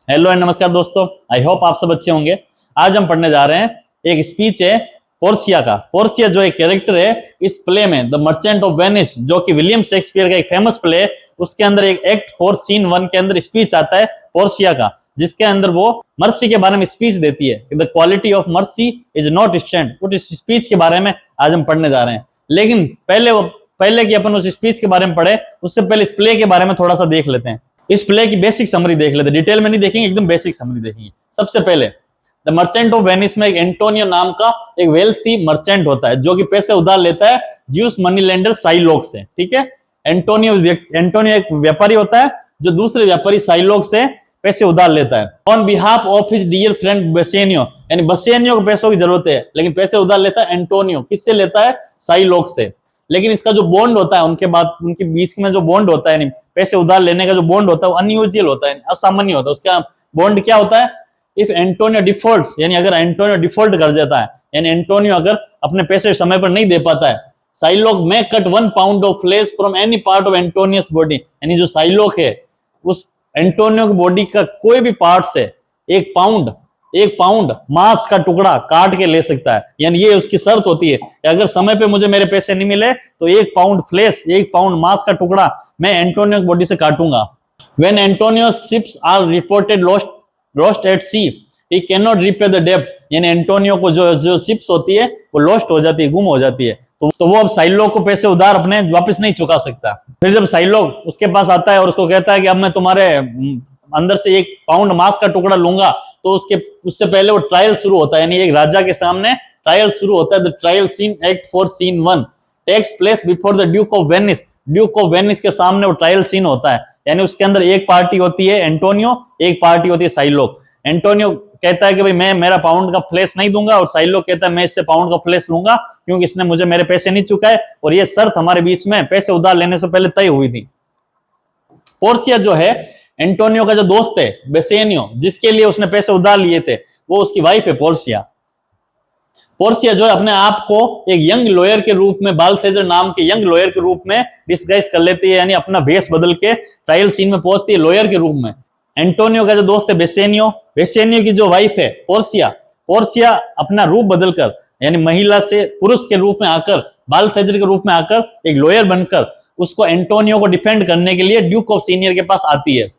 Hello and नमस्कार दोस्तों, I hope आप सब अच्छे होंगे। आज हम पढ़ने जा रहे हैं एक स्पीच है पोर्सिया का। पोर्सिया जो एक कैरेक्टर है इस प्ले में, द मर्चेंट ऑफ वेनिस, जो कि विलियम शेक्सपियर का एक फेमस प्ले है, उसके अंदर एक एक्ट 4 सीन 1 के अंदर स्पीच आता है पोर्सिया का, जिसके अंदर वो मर्सी के बारे में स्पीच देती है। The quality of mercy is not strength. उस स्पीच के बारे में आज हम पढ़ने जा रहे हैं, लेकिन पहले कि अपन उस स्पीच के बारे में पढ़े, उससे पहले इस प्ले के बारे में थोड़ा सा देख लेते हैं। इस प्ले की बेसिक समरी देख लेते हैं, डिटेल में नहीं देखेंगे, एकदम बेसिक समरी देखेंगे। सबसे पहले द मर्चेंट ऑफ वेनिस में एक एंटोनियो नाम का एक वेल्थी मर्चेंट होता है, जो कि पैसे उधार लेता है ज्यूस मनी लेंडर साइलोक से। ठीक है, एंटोनियो एक व्यापारी होता है जो दूसरे व्यापारी साइलोक से पैसे उधार लेता है on behalf of his dear friend Bassanio. यानी बसेनियो को पैसों की जरूरत है, लेकिन पैसे उधार लेता है एंटोनियो। किससे लेता है? साइलोक से। लेकिन इसका जो बॉन्ड होता है उनके बीच में जो बॉन्ड होता है, पैसे उधार लेने का जो बॉन्ड होता है, वो अनयूजुअल होता है, असामान्य होता है। उसका बॉन्ड क्या होता है? इफ एंटोनियो डिफॉल्ट्स, यानी अगर एंटोनियो डिफॉल्ट कर जाता है, यानी एंटोनियो अगर अपने पैसे समय पर नहीं दे पाता है, साइलोक में cut 1 pound of flesh from any part of Antonio's body. यानी जो साइलोक है उस एंटोनियो की बॉडी का कोई भी पार्ट से एक पाउंड मांस का टुकड़ा काट के ले सकता है। यानी ये उसकी शर्त होती है कि अगर समय पे मुझे मेरे पैसे नहीं मिले तो 1 पाउंड फ्लेश, 1 पाउंड मांस का टुकड़ा मैं एंटोनियो की बॉडी से काटूंगा। When Antonio's ships are reported lost at sea, he cannot repay the debt। यानी एंटोनियो को जो शिप्स होती है वो लॉस्ट हो जाती है, गुम हो जाती है, तो वो अब साइलोक को पैसे उधार अपने वापस नहीं चुका सकता। फिर जब साइलोक उसके पास आता है और उसको कहता है कि अब मैं तुम्हारे अंदर से 1 पाउंड मांस का टुकड़ा लूंगा, तो उससे पहले वो ट्रायल शुरू होता है। यानी एक राजा के सामने ट्रायल शुरू होता है। The trial scene act 4 scene 1 takes place before the duke of Venice. Duke of Venice के सामने वो ट्रायल सीन होता है। यानी उसके अंदर एक पार्टी होती है एंटोनियो, एक पार्टी होती है साइलोक। एंटोनियो कहता है कि भाई मैं मेरा पाउंड का फ्लेश नहीं दूंगा, और साइलोक कहता है मैं इससे पाउंड का फ्लेश लूंगा क्योंकि इसने मुझे मेरे पैसे नहीं चुकाए, और ये शर्त हमारे बीच में पैसे उधार लेने से पहले तय हुई थी। पोर्सिया जो है एंटोनियो का जो दोस्त है बेसेनियो, जिसके लिए उसने पैसे उधार लिए थे, वो उसकी वाइफ है पोर्सिया। पोर्सिया जो है अपने आप को एक यंग लॉयर के रूप में, बाल्थेजर नाम के यंग लॉयर के रूप में डिस्गाइज कर लेती है। यानी अपना भेष बदल के ट्रायल सीन में पहुंचती है लॉयर के रूप में। एंटोनियो का जो दोस्त है बेसेनियो की जो वाइफ है पोर्सिया अपना रूप बदलकर, यानी महिला से पुरुष के रूप में आकर, बाल्थेजर के रूप में आकर एक लॉयर बनकर उसको एंटोनियो को डिफेंड करने के लिए ड्यूक ऑफ सीनियर के पास आती है।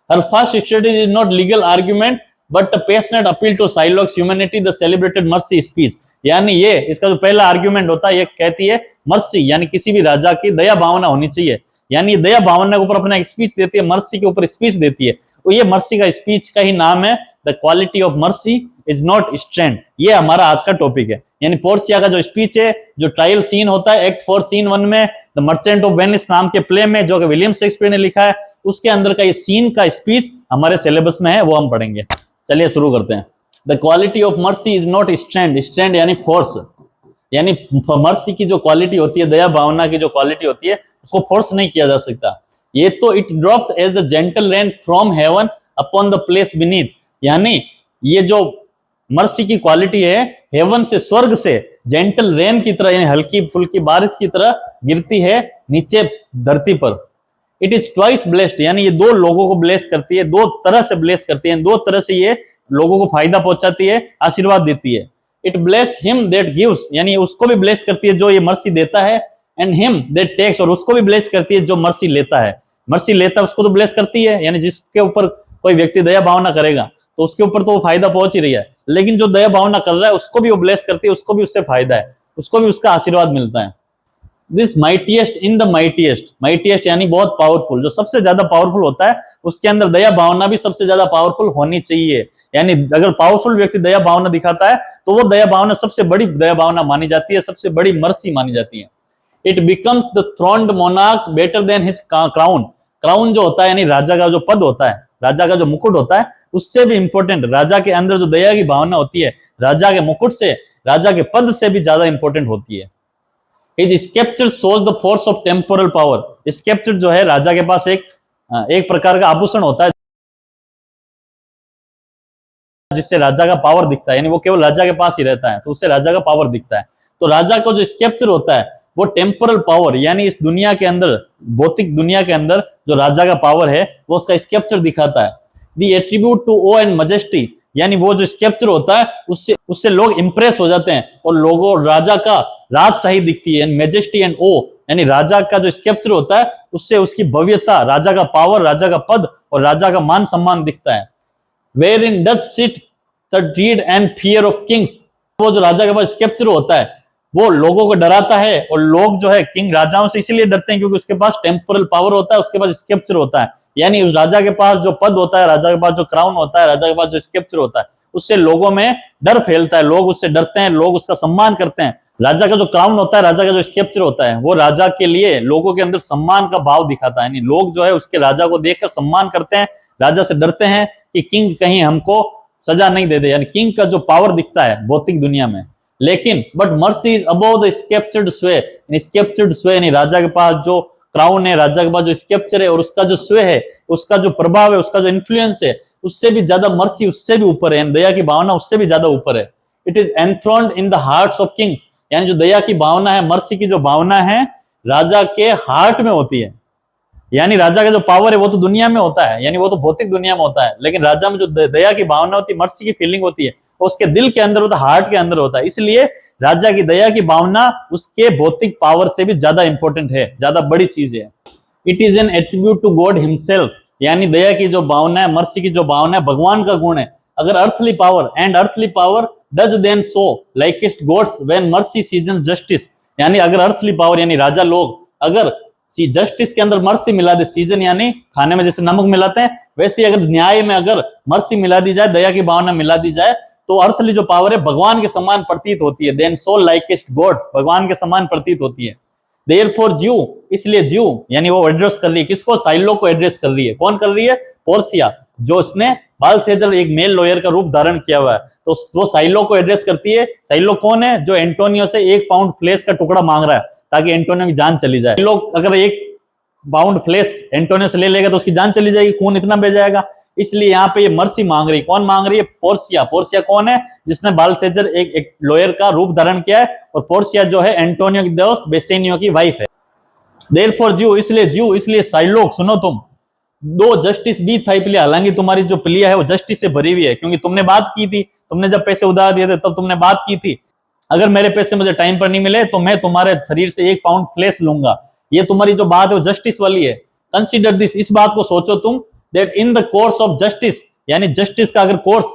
Her first strategy is not legal argument but a passionate appeal to Shylock's humanity, the celebrated mercy speech। यानी ये इसका जो पहला आर्ग्यूमेंट होता है, ये कहती है मर्सी, यानी किसी भी राजा की दया भावना होनी चाहिए। यानी दया भावना के ऊपर अपना एक स्पीच देती है, मर्सी के ऊपर स्पीच देती है। तो ये मर्सी का स्पीच का ही नाम है the quality of mercy is not strength. ये हमारा आज का टॉपिक है। यानी पोर्सिया का जो स्पीच है, जो ट्रायल सीन होता है एक्ट 4 सीन 1 में, द मर्चेंट ऑफ वेनिस नाम के प्ले में, जो कि विलियम शेक्सपियर ने लिखा है, उसके अंदर का ये सीन का स्पीच हमारे सिलेबस में है, वो हम पढ़ेंगे। चलिए शुरू करते हैं। The quality of mercy is not strength यानी फोर्स। यानी मर्सी की जो क्वालिटी होती है, दया भावना की जो क्वालिटी होती है, उसको फोर्स नहीं किया जा सकता। ये तो it dropped as the gentle rain from heaven upon the place beneath. यानी ये जो मर्सी की क्वालिटी है, हेवन से, स्वर्ग से जेंटल रेन की तरह, यानी हल्की फुल्की बारिश की तरह गिरती है नीचे धरती पर। इट इज ट्वाइस ब्लेस्ड, यानी ये 2 लोगों को ब्लेस करती है, 2 तरह से ब्लेस करती है, 2 तरह से ये लोगों को फायदा पहुंचाती है, आशीर्वाद देती है। It bless him that gives, यानी उसको भी ब्लेस करती है जो ये मर्सी देता है, एंड हिम दैट टेक्स, और उसको भी ब्लेस करती है जो मर्सी लेता है। मर्सी लेता है उसको तो ब्लेस करती है, यानी जिसके ऊपर कोई व्यक्ति दया भावना करेगा तो उसके ऊपर तो वो फायदा पहुंच ही रही है, लेकिन जो दया भावना कर रहा है उसको भी वो ब्लेस करती है, उसको भी उससे फायदा है, उसको भी उसका आशीर्वाद मिलता है। This mightiest in the mightiest यानी बहुत पावरफुल, जो सबसे ज्यादा पावरफुल होता है, उसके अंदर दया भावना भी सबसे ज्यादा पावरफुल होनी चाहिए। यानी अगर पावरफुल व्यक्ति दया भावना दिखाता है तो वो दया भावना सबसे बड़ी दया भावना मानी जाती है, सबसे बड़ी मर्सी मानी जाती है। It becomes the throned monarch better than his crown जो होता है, यानी राजा का जो पद होता है, राजा का जो मुकुट होता है, उससे भी इंपॉर्टेंट राजा के अंदर जो दया की भावना होती है, राजा के मुकुट से, राजा के पद से भी ज्यादा इंपॉर्टेंट होती है। His scepter shows the force of temporal power। स्केप्चर जो है राजा के पास एक प्रकार का आभूषण होता है जिससे राजा का पावर दिखता है, यानी वो केवल राजा के पास ही रहता है तो उससे राजा का पावर दिखता है। तो राजा का जो स्केप्चर होता है वो टेम्पोरल पावर, यानी इस दुनिया के अंदर, भौतिक दुनिया के अंदर जो राजा का पावर है वो उसका स्केप्चर दिखाता है। The attribute to awe and majesty, यानी वो जो स्कल्पचर होता है उससे उससे लोग इंप्रेस हो जाते हैं और लोगों राजा का राजशाही दिखती है। मेजेस्टी एंड ओ, यानी राजा का जो स्कल्पचर होता है उससे उसकी भव्यता, राजा का पावर, राजा का पद और राजा का मान सम्मान दिखता है। Where in doth sit the dread and fear of kings, वो जो राजा के पास स्कल्पचर होता है वो लोगों को डराता है, और लोग जो है किंग राजाओं से इसीलिए डरते हैं क्योंकि उसके पास टेम्पोरल पावर होता है, उसके पास स्कल्पचर होता है। यानी उस राजा के पास जो पद होता है, राजा के पास जो क्राउन होता है, राजा के पास जो स्कल्पचर होता है, उससे लोगों में डर फैलता है, लोग उससे डरते हैं, लोग उसका सम्मान करते हैं। राजा का जो क्राउन होता है, राजा का जो स्कल्पचर होता है, वो राजा के लिए लोगों के अंदर सम्मान का भाव दिखाता है। यानी लोग जो है उसके राजा को देखकर सम्मान करते हैं, राजा से डरते हैं कि किंग कहीं हमको सजा नहीं दे दे। यानी किंग का जो पावर दिखता है भौतिक दुनिया में। लेकिन but mercy is above the sculptured स्वे, स्कल्पचर्ड स्वे यानी राजा के पास जो क्राउन है, राजा के पास जो स्कल्पचर है और उसका जो स्वे है, उसका जो प्रभाव है, उसका जो इन्फ्लुएंस है, उससे भी ज्यादा मर्सी उससे भी ऊपर है, दया की भावना उससे भी ज्यादा ऊपर है। It is enthroned in the hearts of kings, यानी जो दया की भावना है, मर्सी की जो भावना है, राजा के हार्ट में होती है। यानी राजा का जो पावर है वो तो दुनिया में होता है, यानी वो तो भौतिक दुनिया में होता है, लेकिन राजा में जो दया की भावना होती है, मर्सी की फीलिंग होती है, वो उसके दिल के अंदर होता है, हार्ट के अंदर होता है। इसलिए राजा की दया की भावना उसके भौतिक पावर से भी ज्यादा इंपॉर्टेंट है, ज्यादा बड़ी चीज है। It is an attribute to God himself, यानी दया की जो भावना है, मर्सी की जो भावना है, भगवान का गुण है। अगर earthly power doth then show likest God's when mercy season justice, यानी अगर अर्थली पावर यानी राजा लोग अगर जस्टिस के अंदर मर्सी मिला दे, सीजन यानी खाने में जैसे नमक मिलाते हैं, वैसे अगर न्याय में अगर मर्सी मिला दी जाए, दया की भावना मिला दी जाए, तो अर्थली जो पावर है भगवान के समान प्रतीत होती है। देन सो लाइकेस्ट गॉड्स, भगवान के समान प्रतीत होती है। देयरफॉर ज्यू, इसलिए ज्यू यानी वो एड्रेस कर रही है किसको, साइलो को एड्रेस कर रही है। कौन कर रही है, पोर्सिया, जो उसने बाल्थेजर एक मेल लॉयर का रूप धारण किया हुआ है, तो वो साइलो को एड्रेस करती है। साइलो कौन है, जो एंटोनियो से 1 पाउंड फ्लेश का टुकड़ा मांग रहा है ताकि एंटोनियो की जान चली जाए। लोग अगर 1 पाउंड फ्लेश एंटोनियो से ले लेगा तो उसकी जान चली जाएगी, खून इतना बह जाएगा। इसलिए यहाँ पे ये मर्सी मांग रही, कौन मांग रही है, पोर्सिया। पोर्सिया कौन है, जिसने बाल्थेजर एक लॉयर का रूप धारण किया है, और पोर्सिया जो है एंटोनियो की दोस्त बेसेनियो की वाइफ है। देयरफॉर ज्यू, इसलिए साइलोक, सुनो तुम, दो जस्टिस बी था प्लिया, हालांकि तुम्हारी जो प्लिया है वो जस्टिस से भरी हुई है, क्योंकि तुमने बात की थी, तुमने जब पैसे उधार दिए थे तब तुमने बात की थी, अगर मेरे पैसे मुझे टाइम पर नहीं मिले तो मैं तुम्हारे शरीर से 1 पाउंड फ्लेश लूंगा। ये तुम्हारी जो बात है वो जस्टिस वाली है। कंसीडर दिस, इस बात को सोचो तुम, that in the course of justice, यानी जस्टिस का अगर course,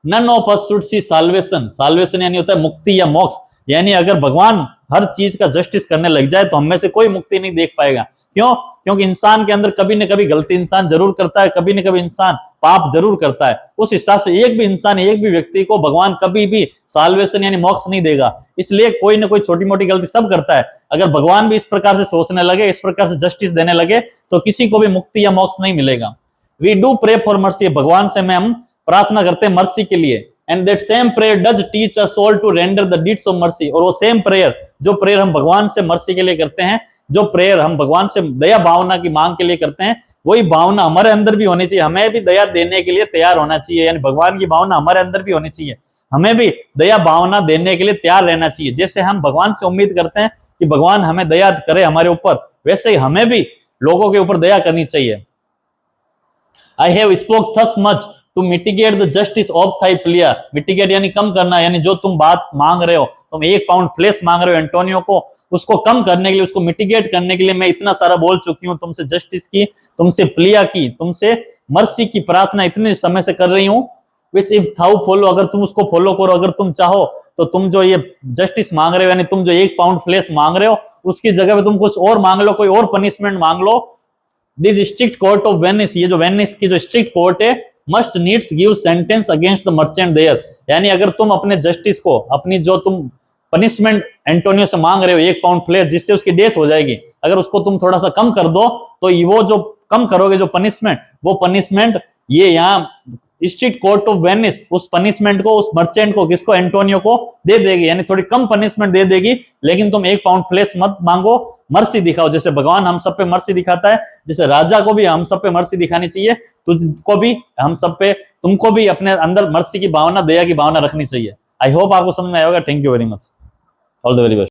none of us should see salvation, salvation यानी होता है मुक्ति या मोक्ष, यानी अगर भगवान हर चीज का जस्टिस करने लग जाए तो हम में से कोई मुक्ति नहीं देख पाएगा। क्यों, क्योंकि इंसान के अंदर कभी न कभी गलती इंसान जरूर करता है, कभी न कभी इंसान पाप जरूर करता है। उस हिसाब से एक भी इंसान, एक भी व्यक्ति को भगवान कभी भी साल्वेशन यानी मोक्ष नहीं देगा। इसलिए कोई ना कोई छोटी मोटी गलती सब करता है। अगर भगवान भी इस प्रकार से सोचने लगे, इस प्रकार से जस्टिस देने लगे, तो किसी को भी मुक्ति या मोक्ष नहीं मिलेगा। We do pray for mercy, भगवान से में हम प्रार्थना करते हैं मर्सी के लिए। And that same prayer does teach us all to render the deeds of mercy, और वो सेम प्रेयर, जो प्रेयर हम भगवान से मर्सी के लिए करते हैं, जो प्रेयर हम भगवान से दया भावना की मांग के लिए करते हैं, वही भावना हमारे अंदर भी होनी चाहिए। हमें भी दया देने के लिए तैयार होना चाहिए, यानी भगवान की भावना हमारे अंदर भी होनी चाहिए। हमें भी दया भावना देने के लिए तैयार रहना चाहिए। जैसे हम भगवान से उम्मीद करते हैं कि भगवान हमें दया करे हमारे ऊपर, वैसे ही हमें भी लोगों के ऊपर दया करनी चाहिए। I have spoke thus much to mitigate the justice of thy plea, mitigate यानी कम करना, यानी जो तुम बात मांग रहे हो, तुम 1 पाउंड फ्लेश मांग रहे हो एंटोनियो को, उसको कम करने के लिए, उसको मिटिगेट करने के लिए मैं इतना सारा बोल चुकी हूँ। तुमसे जस्टिस की, तुमसे प्लिया की, तुमसे मर्सी की प्रार्थना इतने समय से कर रही हूँ। विच इफ थाउ फॉलो, अगर तुम उसको फॉलो करो, अगर तुम चाहो तो तुम जो ये जस्टिस मांग रहे हो, यानी तुम जो 1 पाउंड फ्लेश मांग रहे हो, उसकी जगह पे तुम कुछ और मांग लो, कोई और पनिशमेंट मांग लो। This strict court of Venice, ये जो वेनिस की जो स्ट्रिक्ट कोर्ट है, must needs give sentence against the merchant there, यानी अगर तुम अपने जस्टिस को, अपनी जो तुम पनिशमेंट एंटोनियो से मांग रहे हो 1 पाउंड फ्लेश, जिससे उसकी डेथ हो जाएगी, अगर उसको तुम थोड़ा सा कम कर दो, तो वो जो कम करोगे जो पनिशमेंट, वो पनिशमेंट ये यहाँ स्ट्रिक्ट कोर्ट ऑफ वेनिस उस पनिशमेंट को, उस मर्चेंट को, किसको, एंटोनियो को दे देगी, यानी थोड़ी कम पनिशमेंट दे देगी। लेकिन तुम 1 पाउंड फ्लेश मत मांगो, मर्सी दिखाओ, जैसे भगवान हम सब पे मर्सी दिखाता है, जैसे राजा को भी हम सब पे मर्सी दिखानी चाहिए, तुझको भी हम सब पे, तुमको भी अपने अंदर मर्सी की भावना, दया की भावना रखनी चाहिए। आई होप आपको समझ में आएगा। Thank you very much, all the very best.